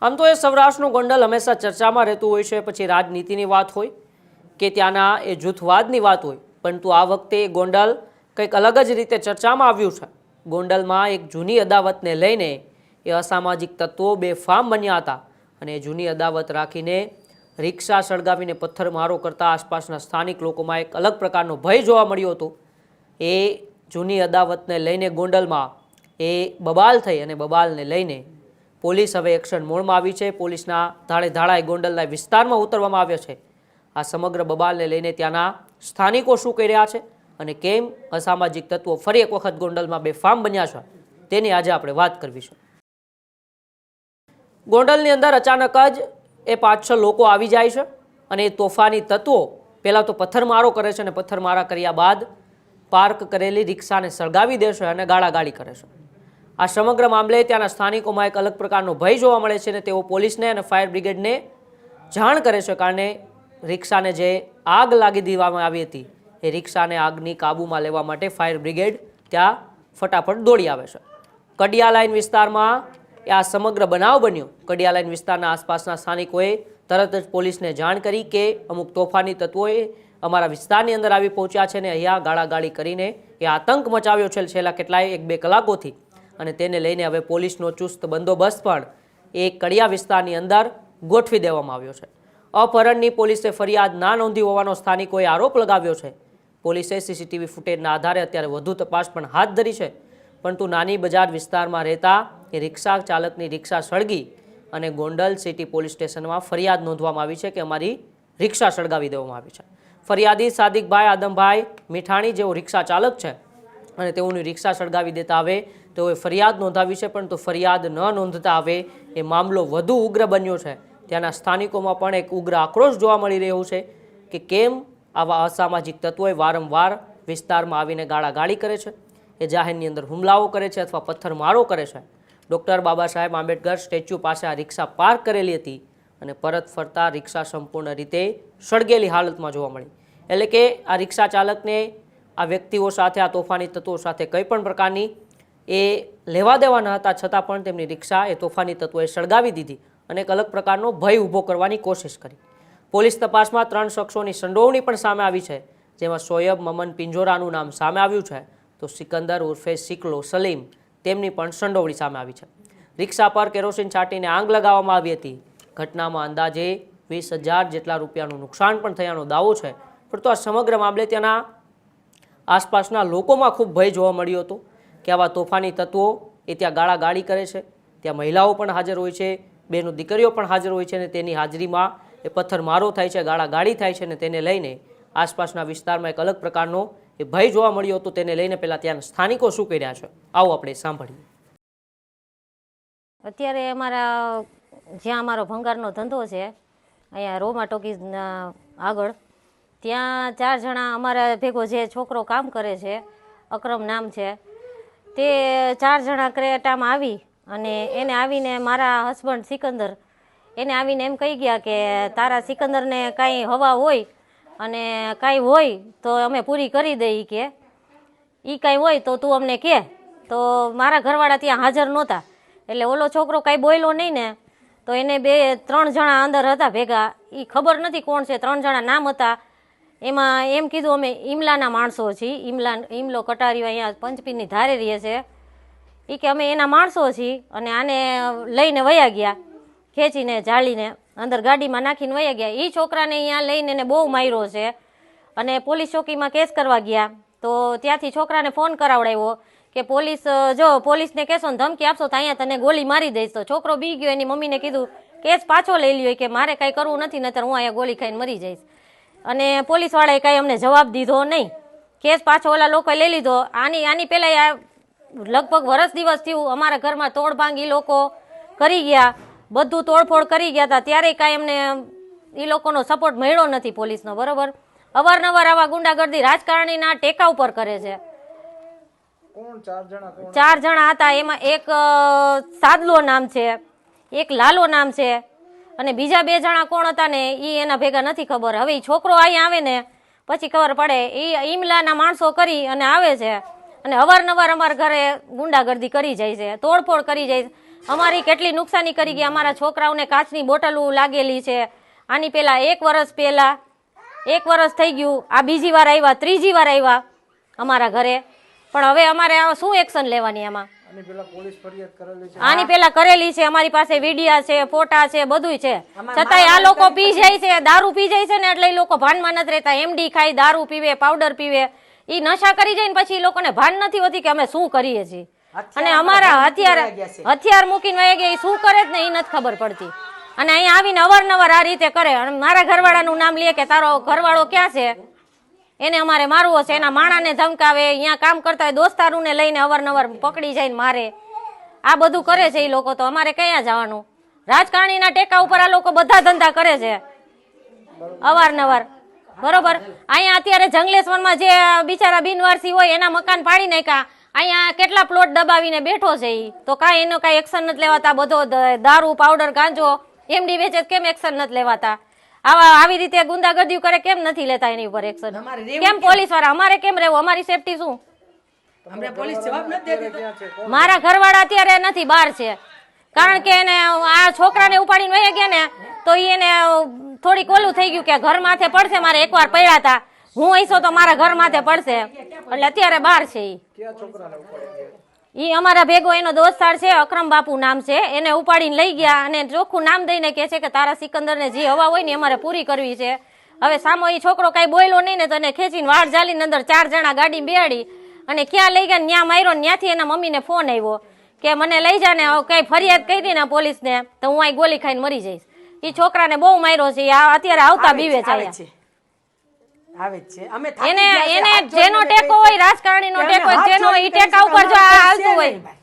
આમ તો એ સૌરાષ્ટ્રનું ગોંડલ હંમેશા ચર્ચામાં રહેતું હોય છે, પછી રાજનીતિની વાત હોય કે ત્યાંના એ જૂથવાદની વાત હોય, પરંતુ આ વખતે ગોંડલ કંઈક અલગ જ રીતે ચર્ચામાં આવ્યું છે। ગોંડલમાં એક જૂની અદાવતને લઈને એ અસામાજિક તત્વો બેફામ બન્યા હતા અને જૂની અદાવત રાખીને રિક્ષા સળગાવીને પથ્થરમારો કરતા આસપાસના સ્થાનિક લોકોમાં એક અલગ પ્રકારનો ભય જોવા મળ્યો હતો। એ જૂની અદાવતને લઈને ગોંડલમાં એ બબાલ થઈ અને બબાલને લઈને પોલીસ હવે એક્શન મોડમાં આવી છે। પોલીસના ધાડે ધાડા ગોંડલના વિસ્તારમાં ઉતરવામાં આવ્યા છે। આ સમગ્ર બબાલને લઈને ત્યાંના સ્થાનિકો શું કહી રહ્યા છે અને કેમ અસામાજિક તત્વો ફરી એક વખત ગોંડલમાં બેફામ બન્યા છે તેની આજે આપણે વાત કરવી છે। ગોંડલની અંદર અચાનક જ એ 5-6 લોકો આવી જાય છે અને એ તોફાની તત્વો પહેલાં તો પથ્થરમારો કરે છે અને પથ્થરમારા કર્યા બાદ પાર્ક કરેલી રિક્ષાને સળગાવી દે છે અને ગાળાગાળી કરે છે। આ સમગ્ર મામલે ત્યાંના સ્થાનિકોમાં એક અલગ પ્રકારનો ભય જોવા મળે છે અને તેઓ પોલીસને અને ફાયર બ્રિગેડને જાણ કરે છે, કારણ રિક્ષાને જે આગ લાગી દેવામાં આવી હતી એ રિક્ષાને આગની કાબૂમાં લેવા માટે ફાયર બ્રિગેડ ત્યાં ફટાફટ દોડી આવે છે। કડિયા લાઇન વિસ્તારમાં આ સમગ્ર બનાવ બન્યો। કડિયા લાઇન વિસ્તારના આસપાસના સ્થાનિકોએ તરત જ પોલીસને જાણ કરી કે અમુક તોફાની તત્વોએ અમારા વિસ્તારની અંદર આવી પહોંચ્યા છે ને અહીંયા ગાળાગાળી કરીને એ આતંક મચાવ્યો છે છેલ્લા કેટલાય 1-2 કલાકોથી, અને તેને લઈને હવે પોલીસનો ચુસ્ત બંદોબસ્ત પણ એ કડિયા વિસ્તારની અંદર ગોઠવી દેવામાં આવ્યો છે। અપહરણની પોલીસે ફરિયાદ ના નોંધી હોવાનો સ્થાનિકોએ આરોપ લગાવ્યો છે। પોલીસે સીસીટીવી ફૂટેજના આધારે અત્યારે વધુ તપાસ પણ હાથ ધરી છે, પરંતુ નાની બજાર વિસ્તારમાં રહેતા એ રિક્ષા ચાલકની રિક્ષા સળગી અને ગોંડલ સિટી પોલીસ સ્ટેશનમાં ફરિયાદ નોંધવામાં આવી છે કે અમારી રિક્ષા સળગાવી દેવામાં આવી છે। ફરિયાદી સાદિકભાઈ આદમભાઈ મીઠાણી જેઓ રિક્ષા ચાલક છે અને તેઓની રિક્ષા સળગાવી દેતા હવે તેઓએ ફરિયાદ નોંધાવી છે, પરંતુ ફરિયાદ ન નોંધતા હવે એ મામલો વધુ ઉગ્ર બન્યો છે। ત્યાંના સ્થાનિકોમાં પણ એક ઉગ્ર આક્રોશ જોવા મળી રહ્યો છે કે કેમ આવા અસામાજિક તત્વોએ વારંવાર વિસ્તારમાં આવીને ગાળાગાળી કરે છે, એ જાહેરની અંદર હુમલાઓ કરે છે અથવા પથ્થરમારો કરે છે। ડૉક્ટર બાબા સાહેબ આંબેડકર સ્ટેચ્યુ પાસે આ રિક્ષા પાર્ક કરેલી હતી અને પરત ફરતા રિક્ષા સંપૂર્ણ રીતે સળગેલી હાલતમાં જોવા મળી, એટલે કે આ રિક્ષા ચાલકને આ વ્યક્તિઓ સાથે, આ તોફાની તત્વો સાથે કંઈ પણ પ્રકારની એ લેવા દેવા ન હતા, છતાં પણ તેમની રિક્ષા એ તોફાની તત્વોએ સળગાવી દીધી અને એક અલગ પ્રકારનો ભય ઊભો કરવાની કોશિશ કરી। પોલીસ તપાસમાં 3 શખ્સોની સંડોવણી પણ સામે આવી છે, જેમાં સોયબ મમન પિંજોરાનું નામ સામે આવ્યું છે, તો સિકંદર ઉર્ફે સિકલો સલીમ તેમની પણ સંડોવણી સામે આવી છે। રિક્ષા પર કેરોસીન છાંટીને આગ લગાવવામાં આવી હતી। ઘટનામાં અંદાજે 20,000 જેટલા રૂપિયાનું નુકસાન પણ થયાનો દાવો છે, પરંતુ આ સમગ્ર મામલે ત્યાંના આસપાસના લોકોમાં ખૂબ ભય જોવા મળ્યો હતો કે આવા તોફાની તત્વો એ ત્યાં ગાળાગાળી કરે છે, ત્યાં મહિલાઓ પણ હાજર હોય છે, બેનો દીકરીઓ પણ હાજર હોય છે અને તેની હાજરીમાં એ પથ્થરમારો થાય છે, ગાળાગાળી થાય છે અને તેને લઈને આસપાસના વિસ્તારમાં એક અલગ પ્રકારનો એ ભય જોવા મળ્યો હતો। તેને લઈને પહેલાં ત્યાં સ્થાનિકો શું કહી રહ્યા છે આવો આપણે સાંભળીએ। અત્યારે જ્યાં અમારો ભંગારનો ધંધો છે અહીંયા રોમા ટોકીઝ આગળ, ત્યાં 4 જણા અમારા ભેગો જે છોકરો કામ કરે છે, અકરમ નામ છે, તે 4 જણા ક્રેટામાં આવી અને એને આવીને મારા હસબન્ડ સિકંદર એને આવીને એમ કહી ગયા કે તારા સિકંદરને કાંઈ હવા હોય અને કાંઈ હોય તો અમે પૂરી કરી દઈએ, કે એ કાંઈ હોય તો તું અમને કહે। તો મારા ઘરવાળા ત્યાં હાજર નહોતા એટલે ઓલો છોકરો કાંઈ બોલ્યો નહીં ને, તો એને 2-3 જણા અંદર હતા ભેગા, એ ખબર નથી કોણ છે, 3 જણા નામ હતા। એમાં એમ કીધું અમે ઈમલાના માણસો છીએ, ઈમલો કટારીઓ અહીંયા પંચપીરની ધારે રહે છે, એ કે અમે એના માણસો છીએ અને આને લઈને વયા ગયા, ખેંચીને જાળીને અંદર ગાડીમાં નાખીને વયા ગયા। એ છોકરાને અહીંયા લઈને એને બહુ માર્યો છે અને પોલીસ ચોકીમાં કેસ કરવા ગયા, તો ત્યાંથી છોકરાને ફોન કરાવડાવ્યો કે પોલીસને કહેશો ને ધમકી આપશો તો અહીંયા તને ગોળી મારી દઈશ। તો છોકરો બી ગયો, એની મમ્મીને કીધું કેસ પાછો લઈ લ્યો, કે મારે કાંઈ કરવું નથી, નહીતર હું અહીંયા ગોળી ખાઈને મરી જઈશ। અને પોલીસવાળાએ કાંઈ અમને જવાબ દીધો નહીં, કેસ પાછો ઓલા લોકોએ લઈ લીધો। આની પહેલાં લગભગ વર્ષ દિવસ થયું અમારા ઘરમાં તોડભાંગ એ લોકો કરી ગયા, બધું તોડફોડ કરી ગયા હતા, ત્યારે કાંઈ અમને એ લોકોનો સપોર્ટ મળ્યો નથી પોલીસનો, બરોબર। અવારનવાર આવા ગુંડાગર્દી રાજકારણીના ટેકા ઉપર કરે છે। 4 જણા હતા, એમાં એક સાદલો નામ છે, એક લાલો નામ છે અને બીજા 2 જણા કોણ હતા ને એ એના ભેગા નથી ખબર। હવે એ છોકરો અહીંયા આવે ને પછી ખબર પડે, એ ઈમલાના માણસો કરી અને આવે છે અને અવારનવાર અમારા ઘરે ગુંડાગર્દી કરી જાય છે, તોડફોડ કરી જાય છે। અમારી કેટલી નુકસાની કરી ગયા. અમારા છોકરાઓને કાચની બોટલો લાગેલી છે. આની પહેલા 1 વર્ષ પહેલા 1 વર્ષ થઈ ગયું. આ બીજી વાર આવ્યા, ત્રીજી વાર આવ્યા અમારા ઘરે. પણ હવે અમારે આ શું એક્શન લેવાની આમાં? આની પહેલા કરેલી છે. અમારી પાસે વિડિયા છે, ફોટા છે, બધુંય છે. છતાંય આ લોકો પી જાય છે, દારૂ પી જાય છે ને એટલે એ લોકો ભાનમાં નથી રહેતા. એમડી ખાઈ, દારૂ પીવે, પાવડર પીવે, ઈ નશા કરી જાય ને પછી એ લોકોને ભાન નથી હોતી કે અમે શું કરીએ છીએ. અને અમારા હથિયાર મૂકીને વહી ગયા, શું કરે જ ને એ નથી ખબર પડતી. અને અહીંયા આવીને અવારનવાર આ રીતે કરે. અને મારા ઘરવાળાનું નામ લે કે તારો ઘરવાળો ક્યાં છે, એને અમારે મારવો છે. એના માણાને ધમકાવે, અહીંયા કામ કરતા હોય દોસ્તારોને લઈને અવારનવાર પકડી જાય ને મારે. આ બધું કરે છે એ લોકો. તો અમારે ક્યાં જવાનું? રાજકારણીના ટેકા ઉપર આ લોકો બધા ધંધા કરે છે અવારનવાર. બરોબર. અહીંયા અત્યારે જંગલેશ્વરમાં જે બિચારા બિનવારસી હોય એના મકાન પાડી નાખ્યા. અહીંયા કેટલા પ્લોટ દબાવીને બેઠો છે ઈ. તો કાંઈ એનો કાંઈ એક્શન નથી લેવાતા. બધો દારૂ, પાવડર, ગાંજો એમડી વેચે કેમ એક્શન નથી લેવાતા? આવી રીતે ગુંડાગર્દી કરે કેમ નથી લેતા એની ઉપર એક્શન? કેમ પોલીસ વાળા? અમારે કેમ રહેવું? અમારી સેફટી શું? મારા ઘરવાળા અત્યારે નથી, બહાર છે. કારણ કે એને આ છોકરાને ઉપાડીને વહી ગયા ને તો એને થોડીક ઓલું થઈ ગયું કે ઘર માથે પડશે. મારે એકવાર પડ્યા હતા, હું હઈશો તો મારા ઘર માથે પડશે, એટલે અત્યારે બહાર છે. ઈ અમારા ભેગો એનો દોસ્તાર છે, અકરમ બાપુ નામ છે. એને ઉપાડીને લઈ ગયા અને ચોખ્ખું નામ દઈને કે છે કે તારા સિકંદરને જે હવા હોય ને અમારે પૂરી કરવી છે. હવે સામો ઈ છોકરો કઈ બોલ્યો નહીં ને તો એને ખેંચીને વાળ જાલીને અંદર 4 જણા ગાડી બેહાડી અને ક્યાં લઈ ગયા, ન્યા માર્યો. ત્યાંથી એના મમ્મીને ફોન આવ્યો કે મને લઈ જા ને કઈ ફરિયાદ કરી ને પોલીસને તો હું અહીં ગોલી ખાઈને મરી જઈશ. ઈ છોકરાને બહુ માર્યો છે. અત્યારે આવતા બીવે છે. એને જેનો ટેકો હોય, રાજકારણીનો ટેકો હોય, જેનો ઈ ટેકા ઉપર જો હાલતું હોય.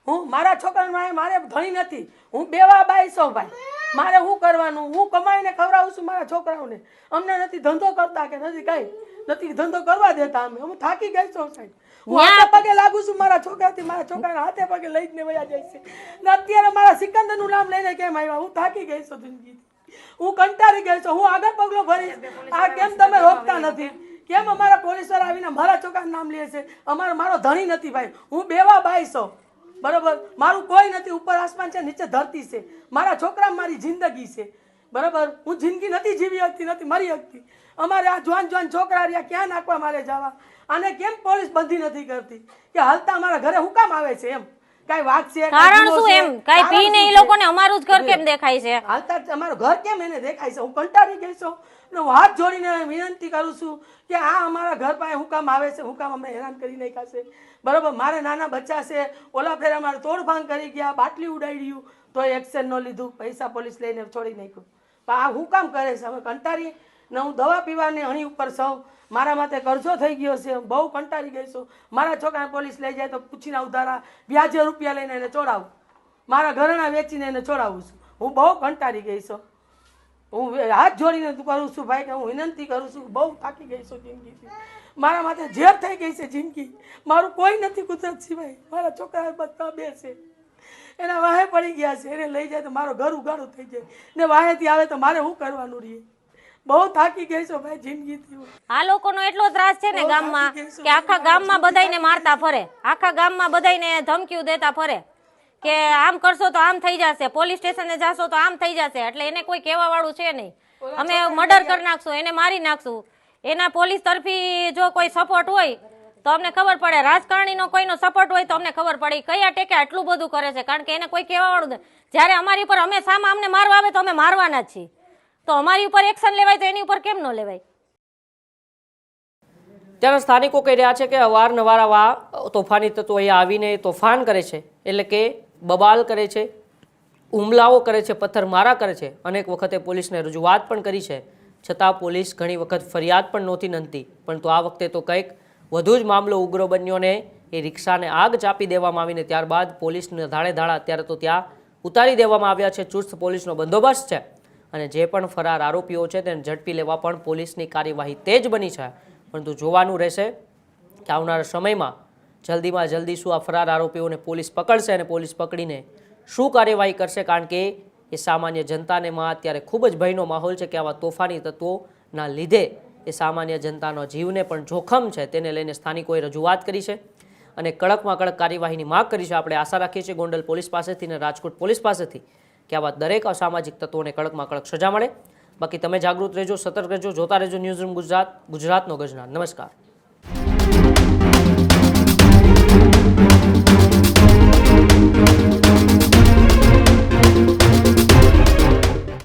હું મારા છોકરાને મારે ધણી નથી, હું બેવા બાઈ છો ભાઈ. મારે શું કરવાનું? હું કમાઈને ખવડાવું છું મારા છોકરાઓને. અમને નથી ધંધો કરતા કે નથી કઈ નથી ધંધો કરવા દેતા. અમે થાકી ગઈ છો સાહેબ. હું હાથે પગે લાગુ છું મારા છોકરાથી. મારા છોકરાને હાથે પગે લઈને વયા જાય છે ને અત્યારે મારા સિકંદરનું નામ લઈને કેમ આવ્યા? હું થાકી ગઈ છું જિંદગી. હું કંટાળી ગઈ છું. હું આગળ પગલો ભરીશ. આ કેમ તમે રોકતા નથી? કેમ અમારા પોલીસ વાળા આવીને મારા છોકરાનું નામ લે છે? મારો ધણી નથી ભાઈ. હું બેવા બાઈ છું. બરોબર. મારું કોઈ નથી. ઉપર આસમાન છે, નીચે ધરતી છે. મારા છોકરા મારી જિંદગી છે. બરોબર. હું જિંદગી નથી જીવી શકતી, નથી મરી શકતી. અમારે આ જવાન છોકરા રહ્યા ક્યાં નાખવા મારે જવા? આને કેમ પોલીસ બંધી નથી કરતી કે હાલતા અમારા ઘરે હું કામ આવે છે? એમ કઈ વાત છે? કારણ શું? એમ કઈ પીને ઈ લોકોને અમારું જ ઘર કેમ દેખાય છે? હાલતા અમારું ઘર કેમ એને દેખાય છે? હું કંટાળી ગઈ છું ને હું હાથ જોડીને વિનંતી કરું છું કે આ અમારા ઘર પાસે હું કામ આવે છે? હું કામ અમને હેરાન કરી નાખ્યા છે? બરોબર. મારે નાના બચ્ચા છે. ઓલા ફેરા મારે તોડફાંગ કરી ગયા, બાટલી ઉડાડ્યું તો એક્શન ન લીધું, પૈસા પોલીસ લઈને છોડી નાખ્યું. પણ આ હું કામ કરે છે? અમે કંટાળી ને હું દવા પીવાની હણી ઉપર સૌ. મારા માથે કરજો થઈ ગયો છે. બહુ કંટાળી ગઈ છું. મારા છોકરાને પોલીસ લઈ જાય તો પૂછીને ઉધારા વ્યાજે રૂપિયા લઈને એને ચોડાવું. મારા ઘરેણા વેચીને એને ચોડાવું છું. હું બહુ કંટાળી ગઈ છું. હું હાથ જોડીને કરું છું ભાઈ કે હું વિનંતી કરું છું. બહુ થાકી ગઈ છું જિંદગીથી. મારા માથે ઝેર થઈ ગઈ છે જિંદગી. મારું કોઈ નથી કુદરત સિવાય. મારા છોકરા બધા 2 છે. એના વાહે પડી ગયા છે. એને લઈ જાય તો મારો ઘર ઉગાડું થઈ જાય ને વાહેથી આવે તો મારે શું કરવાનું રહીએ? બહુ થાકી ગઈ છો ભાઈ જિંદગીથી. આ લોકોનો એટલો ત્રાસ છે ને ગામમાં કે આખા ગામમાં બધાયને મારતા ફરે, આખા ગામમાં બધાયને ધમકીઓ દેતા ફરે કે આમ કરશો તો આમ થઈ જશે, પોલીસ સ્ટેશને જાશો તો આમ થઈ જશે. એટલે એને કોઈ કહેવા વાળું છે નહીં. અમે મર્ડર કરી નાખશું, એને મારી નાખશું. એના પોલીસ તરફી જો કોઈ સપોર્ટ હોય તો અમને ખબર પડે. રાજકારણીનો કોઈનો સપોર્ટ હોય તો અમને ખબર પડે કયા ટેકે આટલું બધું કરે છે. કારણ કે એને કોઈ કહેવા વાળું નથી. જ્યારે અમારી ઉપર અમે સામે અમને મારવા આવે તો અમે મારવાના જ છીએ. તો અમારી ઉપર એક્શન લેવાય તો એની ઉપર કેમ ન લેવાય? ત્યાંના સ્થાનિકો કહી રહ્યા છે કે અવારનવાર આવા તોફાની તત્વો અહીંયા આવીને તોફાન કરે છે, એટલે કે બબાલ કરે છે, હુમલાઓ કરે છે, પથ્થરમારા કરે છે. અનેક વખતે પોલીસને રજૂઆત પણ કરી છે, છતાં પોલીસ ઘણી વખત ફરિયાદ પણ નહોતી નંતી. પરંતુ આ વખતે તો કંઈક વધુ જ મામલો ઉગ્ર બન્યો ને એ રિક્ષાને આગ ચાપી દેવામાં આવીને ત્યારબાદ પોલીસને ધાડે ધાડા અત્યારે તો ત્યાં ઉતારી દેવામાં આવ્યા છે. ચુસ્ત પોલીસનો બંદોબસ્ત છે અને જે પણ ફરાર આરોપીઓ છે તેને ઝડપી લેવા પણ પોલીસની કાર્યવાહી તેજ બની છે. પરંતુ જોવાનું રહેશે કે આવનારા સમયમાં જલ્દીમાં જલ્દી શું આ ફરાર આરોપીઓને પોલીસ પકડશે અને પોલીસ પકડીને શું કાર્યવાહી કરશે. કારણ કે એ સામાન્ય જનતાને માં અત્યારે ખૂબ જ ભયનો માહોલ છે કે આવા તોફાની તત્વોના લીધે એ સામાન્ય જનતાનો જીવને પણ જોખમ છે. તેને લઈને સ્થાનિકોએ રજૂઆત કરી છે અને કડકમાં કડક કાર્યવાહીની માંગ કરી છે. આપણે આશા રાખીએ છીએ ગોંડલ પોલીસ પાસેથી અને રાજકોટ પોલીસ પાસેથી કે આવા દરેક અસામાજિક તત્વોને કડકમાં કડક સજા મળે. બાકી તમે જાગૃત રહેજો, સતર્ક રહેજો, જોતા રહેજો ન્યૂઝરૂમ ગુજરાત, ગુજરાતનો ગજનાર. નમસ્કાર.